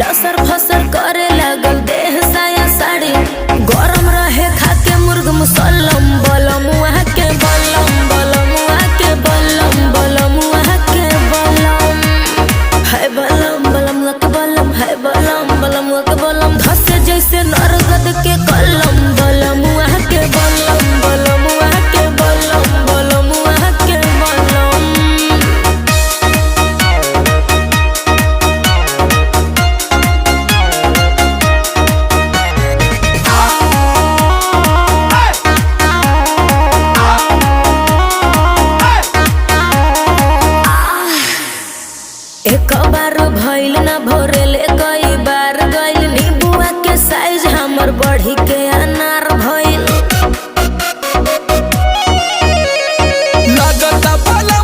लसर फसर करे लगल देह साया साड़ी गरम रहे खाके मुर्ग मुसल्लम बलम वहाँ के बलम बलम वहाँ के बलम बलम वहाँ के बलम है बलम बलम वहाँ के बलम है बलम बलम वहाँ के बलम धसे जैसे नरगद के कलम बलम वहाँ के बलम बलम वहाँ के बलम बलम वहाँ के बलम। एक बार भइल ना भोर